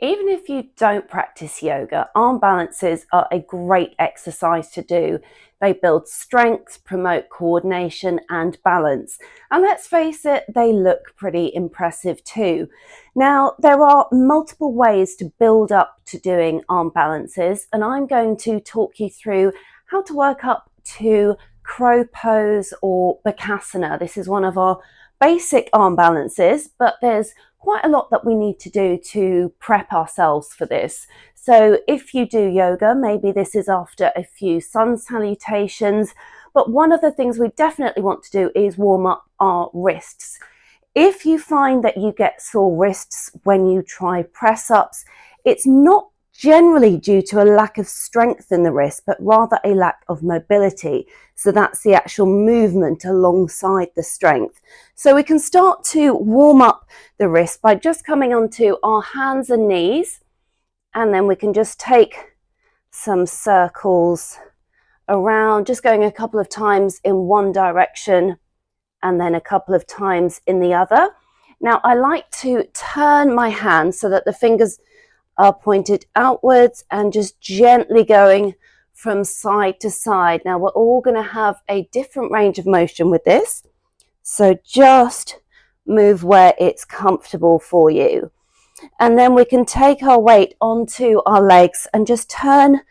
Even if you don't practice yoga, arm balances are a great exercise to do. They build strength, promote coordination and balance. And let's face it, they look pretty impressive too. Now, there are multiple ways to build up to doing arm balances, and I'm going to talk you through how to work up to crow pose or bakasana. This is one of our basic arm balances, but there's quite a lot that we need to do to prep ourselves for this. So if you do yoga, maybe this is after a few sun salutations, but one of the things we definitely want to do is warm up our wrists. If you find that you get sore wrists when you try press ups, it's not generally due to a lack of strength in the wrist, but rather a lack of mobility. So that's the actual movement alongside the strength. So we can start to warm up the wrist by just coming onto our hands and knees, and then we can just take some circles around, just going a couple of times in one direction and then a couple of times in the other. Now I like to turn my hands so that the fingers are pointed outwards and just gently going from side to side. Now we're all going to have a different range of motion with this, so just move where it's comfortable for you. And then we can take our weight onto our legs and just turn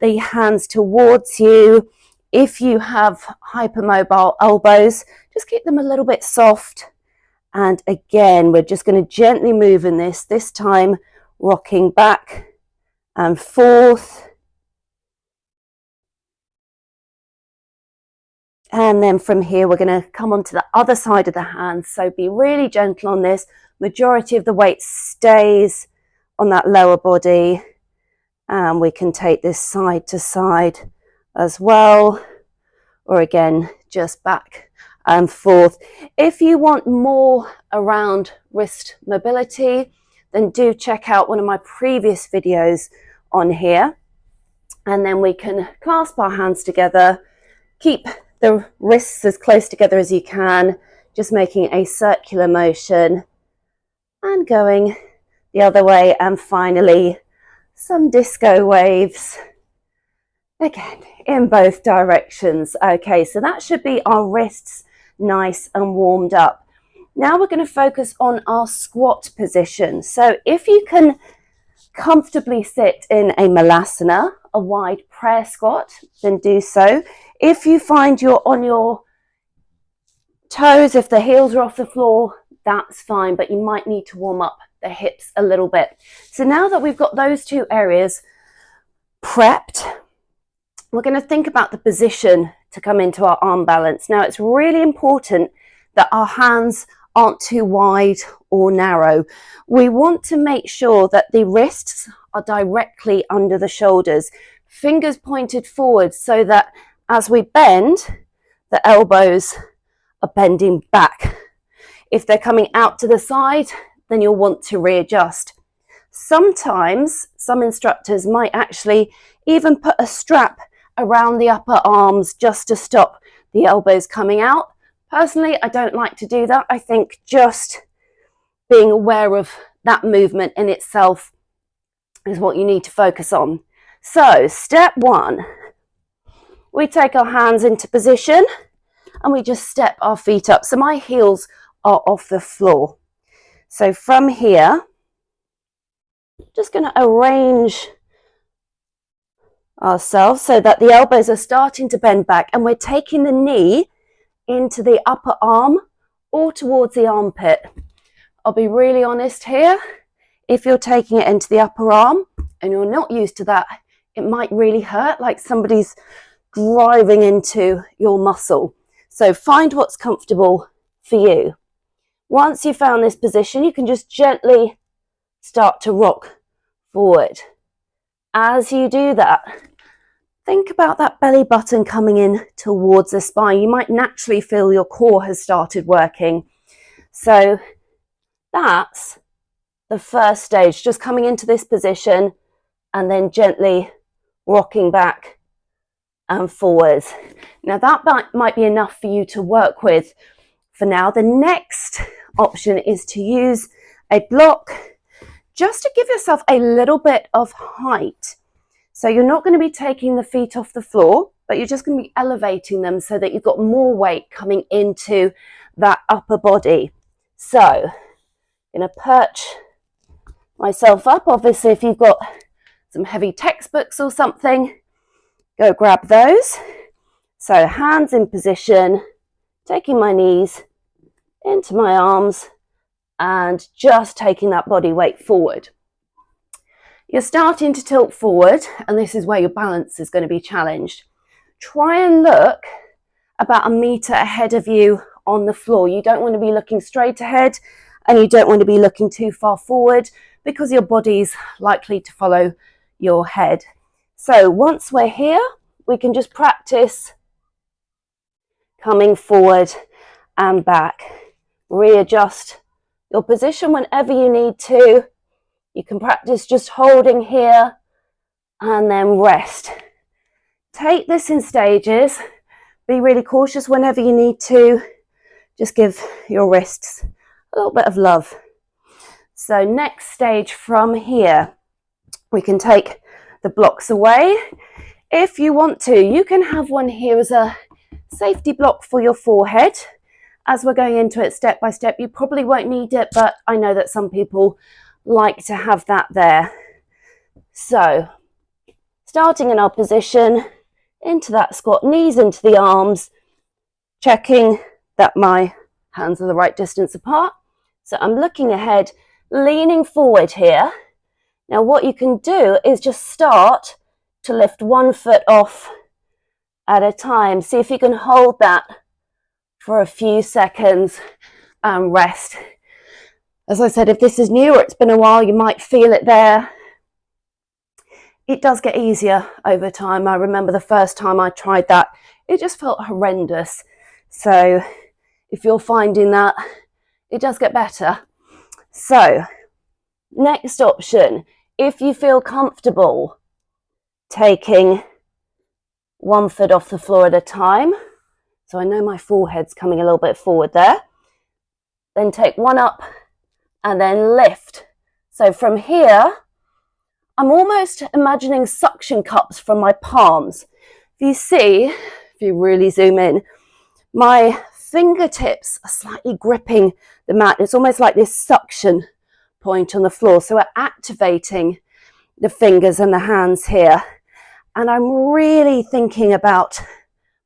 the hands towards you. If you have hypermobile elbows, just keep them a little bit soft. And again, we're just going to gently move in this time rocking back and forth. And then from here, we're going to come onto the other side of the hands. So be really gentle on this. Majority of the weight stays on that lower body. And we can take this side to side as well. Or again, just back and forth. If you want more around wrist mobility, then do check out one of my previous videos on here. And then we can clasp our hands together, keep the wrists as close together as you can, just making a circular motion and going the other way. And finally, some disco waves, again, in both directions. Okay, so that should be our wrists nice and warmed up. Now we're going to focus on our squat position. So if you can comfortably sit in a malasana, a wide prayer squat, then do so. If you find you're on your toes, if the heels are off the floor, that's fine, but you might need to warm up the hips a little bit. So now that we've got those two areas prepped, we're going to think about the position to come into our arm balance. Now it's really important that our hands aren't too wide or narrow. We want to make sure that the wrists are directly under the shoulders, fingers pointed forward, so that as we bend, the elbows are bending back. If they're coming out to the side, then you'll want to readjust. Sometimes some instructors might actually even put a strap around the upper arms just to stop the elbows coming out. Personally, I don't like to do that. I think just being aware of that movement in itself is what you need to focus on. So, step one, we take our hands into position and we just step our feet up. So my heels are off the floor. So from here, just going to arrange ourselves so that the elbows are starting to bend back and we're taking the knee into the upper arm or towards the armpit. I'll be really honest here. If you're taking it into the upper arm and you're not used to that, it might really hurt, like somebody's driving into your muscle. So find what's comfortable for you. Once you've found this position, you can just gently start to rock forward. As you do that, think about that belly button coming in towards the spine. You might naturally feel your core has started working. So that's the first stage, just coming into this position and then gently rocking back and forwards. Now that might be enough for you to work with for now. The next option is to use a block just to give yourself a little bit of height. So you're not going to be taking the feet off the floor, but you're just going to be elevating them so that you've got more weight coming into that upper body. So I'm going to perch myself up. Obviously, if you've got some heavy textbooks or something, go grab those. So hands in position, taking my knees into my arms and just taking that body weight forward. You're starting to tilt forward, and this is where your balance is going to be challenged. Try and look about 1 meter ahead of you on the floor. You don't want to be looking straight ahead, and you don't want to be looking too far forward because your body's likely to follow your head. So once we're here, we can just practice coming forward and back. Readjust your position whenever you need to. You can practice just holding here and then rest. Take this in stages. Be really cautious whenever you need to. Just give your wrists a little bit of love. So next stage from here, we can take the blocks away. If you want to, you can have one here as a safety block for your forehead. As we're going into it step by step, you probably won't need it, but I know that some people like to have that there. So starting in our position, into that squat, knees into the arms, checking that my hands are the right distance apart. So I'm looking ahead, leaning forward here. Now what you can do is just start to lift 1 foot off at a time. See if you can hold that for a few seconds and rest. As I said, if this is new or it's been a while, you might feel it there. It does get easier over time. I remember the first time I tried that, it just felt horrendous. So if you're finding that, it does get better. So next option, if you feel comfortable taking 1 foot off the floor at a time. So I know my forehead's coming a little bit forward there. Then take one up and then lift. So from here, I'm almost imagining suction cups from my palms. If you see, if you really zoom in, my fingertips are slightly gripping the mat. It's almost like this suction point on the floor. So we're activating the fingers and the hands here. And I'm really thinking about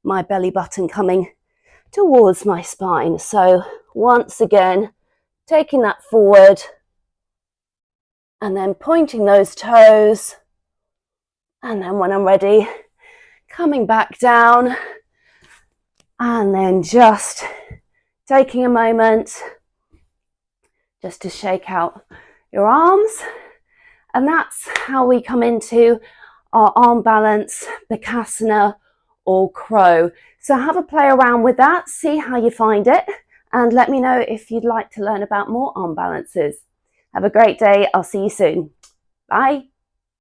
my belly button coming towards my spine. So once again, taking that forward and then pointing those toes. And then when I'm ready, coming back down and then just taking a moment just to shake out your arms. And that's how we come into our arm balance, Bakasana or crow. So have a play around with that, see how you find it, and let me know if you'd like to learn about more arm balances. Have a great day. I'll see you soon. Bye.